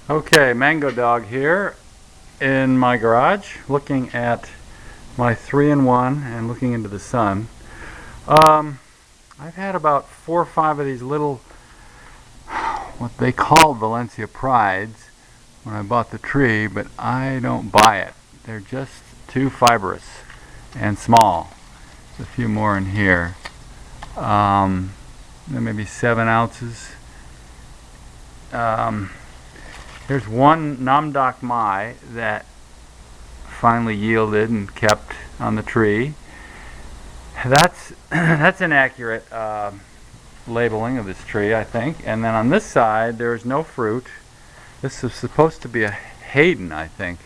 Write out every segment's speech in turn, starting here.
Okay, Mango Dog here in my garage looking at my 3-in-1 and looking into the sun. I've had about 4 or 5 of these little, what they call Valencia Prides when I bought the tree, but I don't buy it. They're just too fibrous and small. There's a few more in here. There may be 7 ounces. Here's one Namdok Mai that finally yielded and kept on the tree. That's an accurate labeling of this tree, I think. And then on this side, there's no fruit. This is supposed to be a Hayden, I think,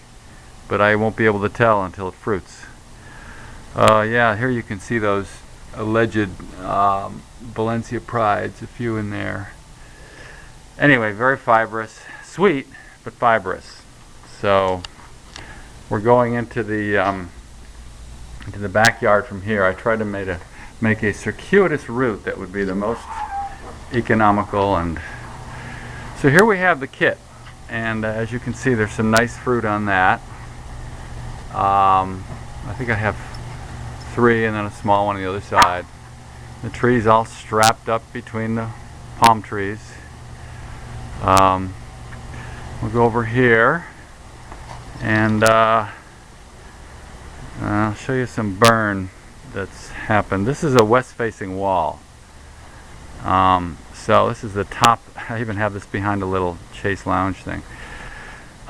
but I won't be able to tell until it fruits. Yeah, here you can see those alleged Valencia Prides, a few in there. Anyway, very fibrous, sweet, but fibrous. So we're going into the backyard from here. I tried to make a circuitous route that would be the most economical, and so here we have the kit. And as you can see, there's some nice fruit on that. I think I have 3 and then a small one on the other side. The tree's all strapped up between the palm trees. We'll go over here and I'll show you some burn that's happened. This is a west-facing wall. So this is the top. I even have this behind a little Chase Lounge thing.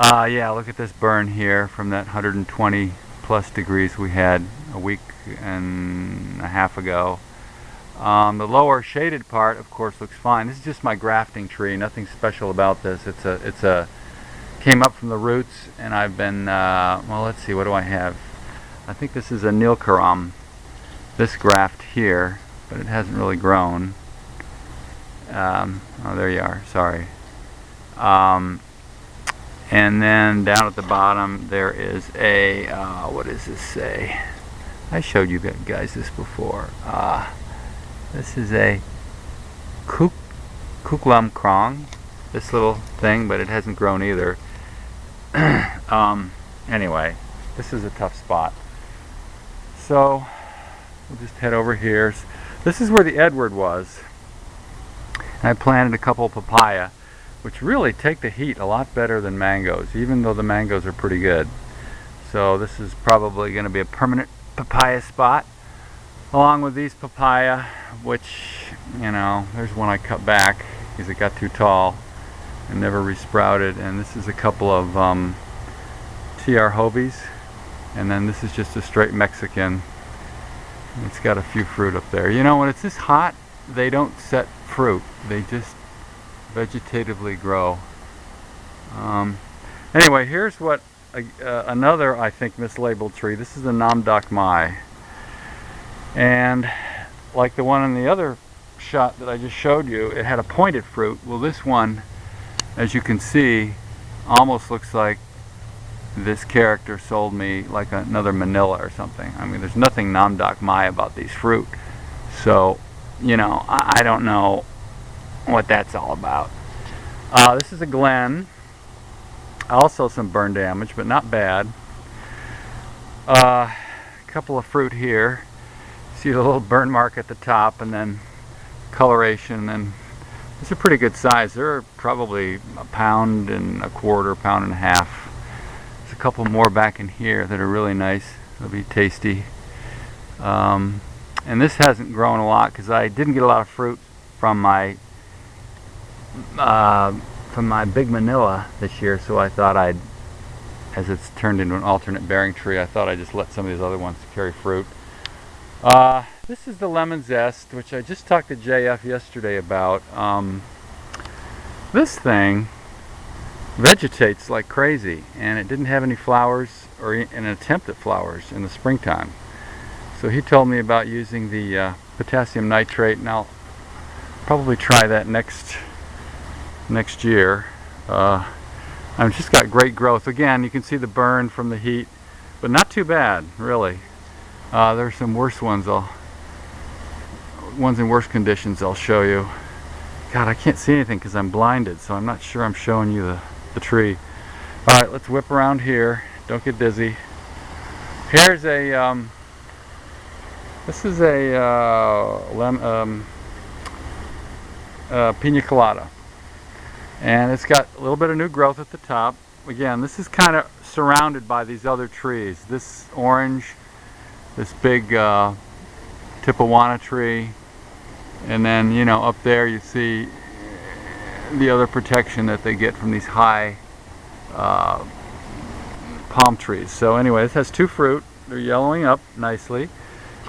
Yeah, look at this burn here from that 120 plus degrees we had a week and a half ago. The lower shaded part, of course, looks fine. This is just my grafting tree. Nothing special about this. It's a came up from the roots, and I've been well. Let's see. What do I have? I think this is a Nilkaram. This graft here, but it hasn't really grown. Oh, there you are. Sorry. And then down at the bottom there is a what does this say? I showed you guys this before. This is a Kuklam Krong, this little thing, but it hasn't grown either. Anyway, this is a tough spot. So we'll just head over here. This is where the Edward was. And I planted a couple of papaya, which really take the heat a lot better than mangoes, even though the mangoes are pretty good. So this is probably going to be a permanent papaya spot, along with these papaya, which, you know, there's one I cut back because it got too tall and never resprouted. And this is a couple of TR Hobies, and then this is just a straight Mexican. It's got a few fruit up there. You know, when it's this hot, they don't set fruit. They just vegetatively grow. Anyway, here's what another, I think, mislabeled tree. This is the Namdok Mai. And like the one in the other shot that I just showed you, it had a pointed fruit. Well, this one, as you can see, almost looks like this character sold me like another Manila or something. I mean, there's nothing Namdok Mai about these fruit. So, you know, I don't know what that's all about. This is a Glen. Also some burn damage, but not bad. A couple of fruit here. See the little burn mark at the top, and then coloration, and it's a pretty good size. They're probably 1.25 pounds, 1.5 pounds. There's a couple more back in here that are really nice. They'll be tasty. And this hasn't grown a lot because I didn't get a lot of fruit from my big Manila this year, so I thought as it's turned into an alternate bearing tree, I thought I'd just let some of these other ones carry fruit. This is the lemon zest, which I just talked to JF yesterday about. This thing vegetates like crazy, and it didn't have any flowers or an attempt at flowers in the springtime. So he told me about using the potassium nitrate, and I'll probably try that next year. I've just got great growth. Again, you can see the burn from the heat, but not too bad, really. There's some worse ones. Ones in worse conditions I'll show you. God, I can't see anything because I'm blinded, so I'm not sure I'm showing you the tree. All right, let's whip around here. Don't get dizzy. Here's a this is a pina colada, and it's got a little bit of new growth at the top. Again, this is kind of surrounded by these other trees. This orange, this big Tipuana tree, and then, you know, up there you see the other protection that they get from these high palm trees. So anyway, this has two fruit. They're yellowing up nicely.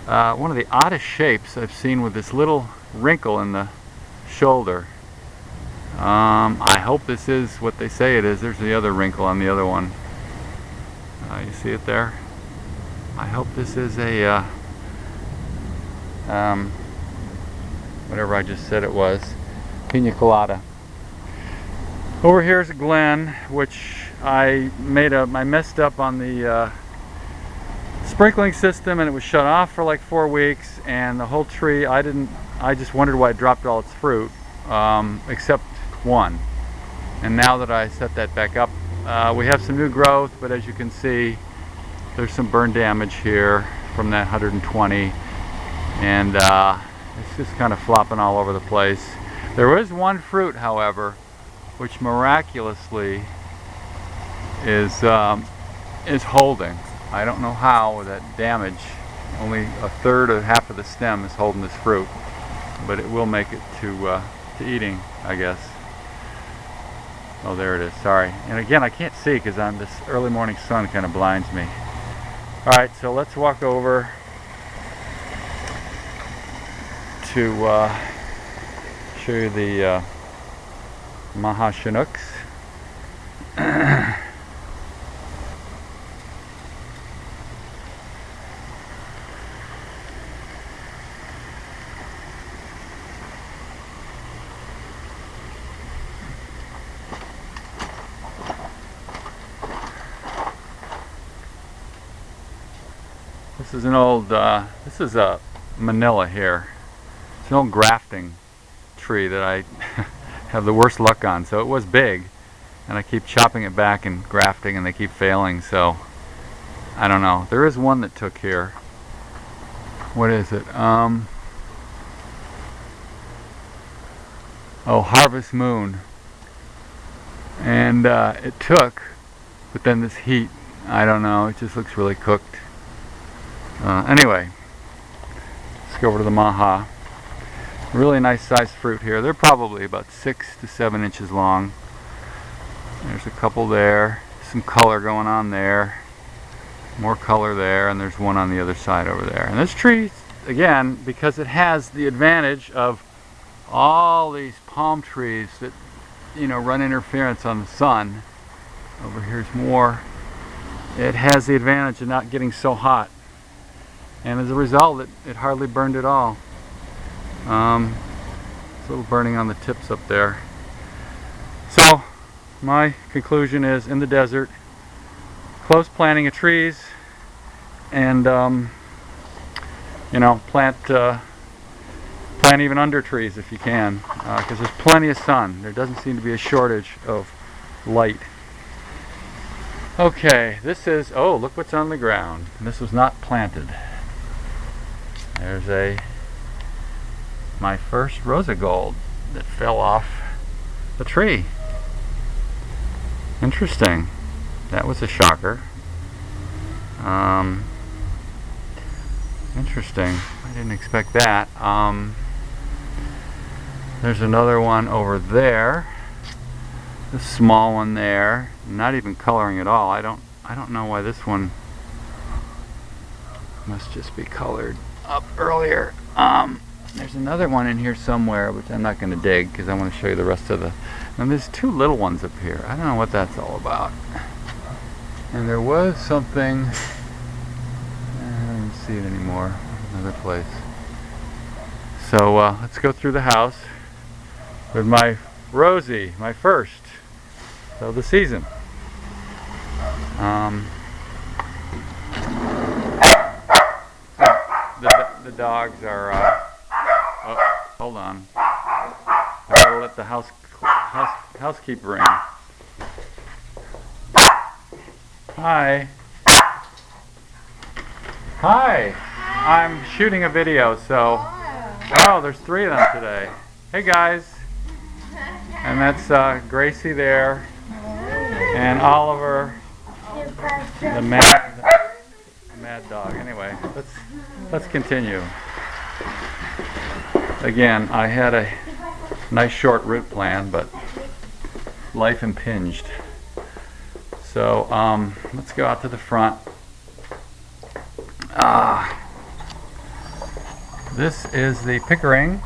One of the oddest shapes I've seen with this little wrinkle in the shoulder. I hope this is what they say it is. There's the other wrinkle on the other one. You see it there? I hope this is a whatever I just said it was, pina colada. Over here is a glen, which I messed up on the sprinkling system, and it was shut off for like 4 weeks, and the whole tree, I just wondered why it dropped all its fruit, except one. And now that I set that back up, we have some new growth, but as you can see, there's some burn damage here from that 120, and it's just kind of flopping all over the place. There is one fruit, however, which miraculously is holding. I don't know how with that damage. Only a third or half of the stem is holding this fruit, but it will make it to eating, I guess. Oh, there it is. Sorry. And again, I can't see because this early morning sun kind of blinds me. All right, so let's walk over to show you the Maha Chinooks. This is an old, this is a Manila here. It's an old grafting tree that I have the worst luck on. So it was big, and I keep chopping it back and grafting, and they keep failing. So I don't know. There is one that took here. What is it? Oh, Harvest Moon. And it took, but then this heat, I don't know. It just looks really cooked. Anyway, let's go over to the Maha. Really nice sized fruit here. They're probably about 6 to 7 inches long. There's a couple there. Some color going on there. More color there, and there's one on the other side over there. And this tree, again, because it has the advantage of all these palm trees that, you know, run interference on the sun. Over here's more. It has the advantage of not getting so hot. And as a result, it hardly burned at all. It's a little burning on the tips up there. So, my conclusion is, in the desert, close planting of trees, and you know, plant even under trees if you can, because there's plenty of sun. There doesn't seem to be a shortage of light. Okay, this is, oh, look what's on the ground. This was not planted. There's my first Rosa Gold that fell off the tree. Interesting. That was a shocker. Interesting. I didn't expect that. There's another one over there. This small one there. Not even coloring at all. I don't know why this one must just be colored up earlier. There's another one in here somewhere, which I'm not going to dig because I want to show you the rest of the. And there's two little ones up here. I don't know what that's all about. And there was something. I don't see it anymore. Another place. So let's go through the house with my Rosie, my first of the season. The dogs are. Oh, hold on. I gotta let the housekeeper in. Hi. Hi. I'm shooting a video, so... Oh, there's 3 of them today. Hey guys. And that's Gracie there. And Oliver. The mad dog. Anyway, let's continue. Again, I had a nice short route plan, but life impinged. So let's go out to the front. This is the Pickering,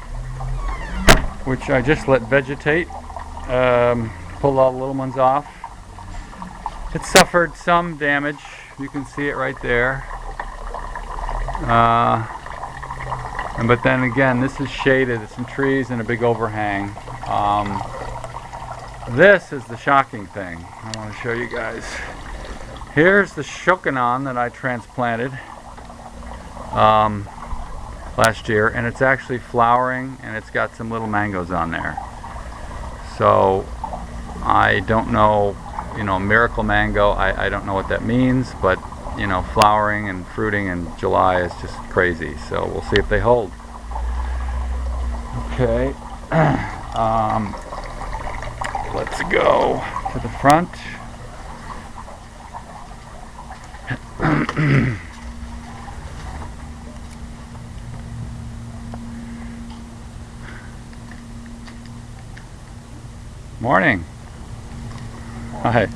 which I just let vegetate. Pulled all the little ones off. It suffered some damage. You can see it right there. But then again, this is shaded. There's some trees and a big overhang. This is the shocking thing I want to show you guys. Here's the Shokanon that I transplanted last year, and it's actually flowering, and it's got some little mangoes on there. So I don't know, you know, miracle mango, I don't know what that means, but you know, flowering and fruiting in July is just crazy. So we'll see if they hold. Okay. Let's go to the front. Morning. Hi.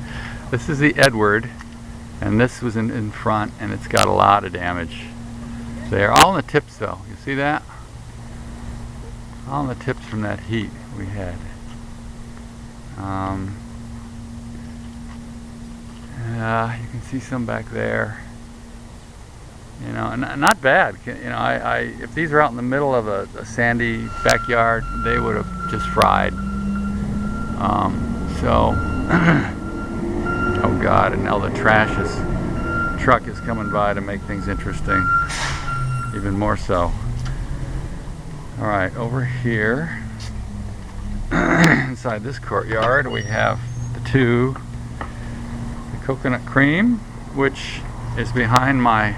This is the Edward, and this was in front, and it's got a lot of damage. They're all in the tips though. You see that? All in the tips from that heat we had. You can see some back there. You know, and not bad. You know, if these were out in the middle of a sandy backyard, they would have just fried. Oh God! And now the truck is coming by to make things interesting, even more so. All right, over here, inside this courtyard, we have the coconut cream, which is behind my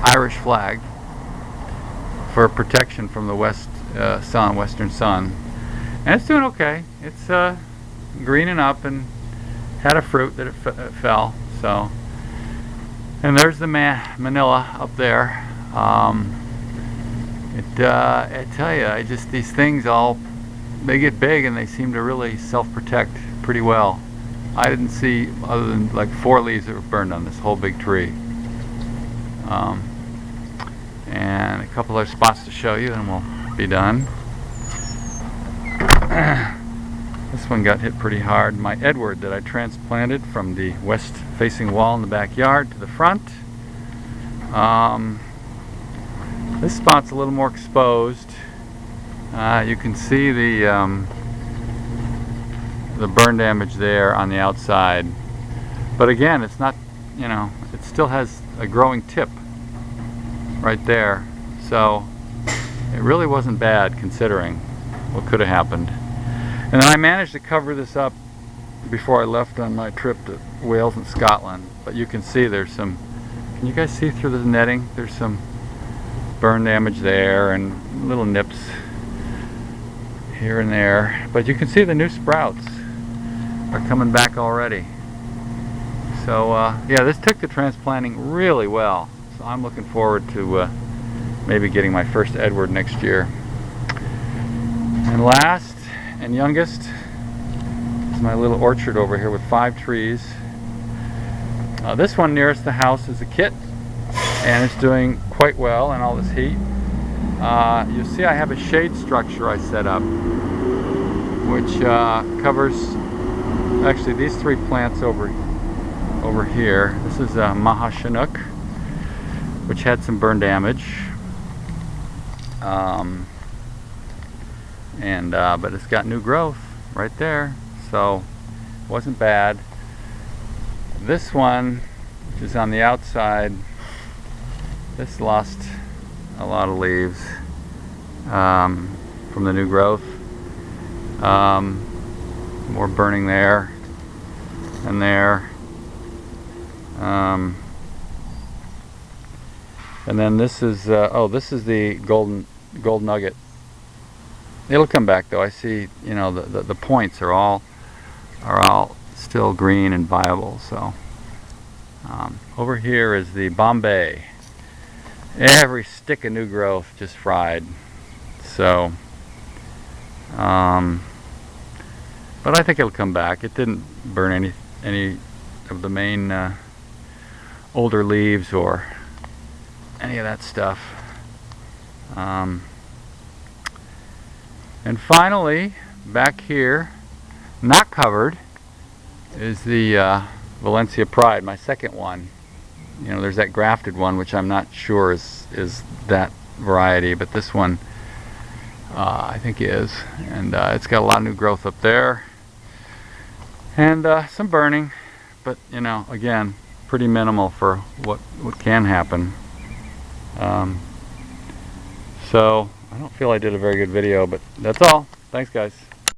Irish flag for protection from the western sun, and it's doing okay. It's greening up and had a fruit that it fell. So, and there's the Manila up there. I tell you, these things they get big and they seem to really self-protect pretty well. I didn't see other than like 4 leaves that were burned on this whole big tree. And a couple other spots to show you, and we'll be done. This one got hit pretty hard. My Edward that I transplanted from the west-facing wall in the backyard to the front. This spot's a little more exposed. You can see the burn damage there on the outside. But again, it's not, you know, it still has a growing tip right there. So it really wasn't bad considering what could have happened. And then I managed to cover this up before I left on my trip to Wales and Scotland. But you can see there's some, can you guys see through the netting? There's some burn damage there and little nips here and there. But you can see the new sprouts are coming back already. So yeah, this took the transplanting really well. So I'm looking forward to maybe getting my first Edward next year. And last and youngest is my little orchard over here with 5 trees. This one nearest the house is a kit, and it's doing quite well in all this heat. You'll see I have a shade structure I set up, which covers actually these 3 plants over here. This is a Maha Chinook, which had some burn damage. But it's got new growth right there, so it wasn't bad. This one, which is on the outside, this lost a lot of leaves from the new growth. More burning there and there. And then this is this is the gold nugget. It'll come back though. I see, you know, the points are all still green and viable. So over here is the Bombay. Every stick of new growth just fried. So but I think it'll come back. It didn't burn any of the main older leaves or any of that stuff. And finally, back here, not covered, is the Valencia Pride, my second one. You know, there's that grafted one, which I'm not sure is that variety, but this one I think is. And it's got a lot of new growth up there. And some burning, but you know, again, pretty minimal for what can happen. So I don't feel I did a very good video, but that's all. Thanks, guys.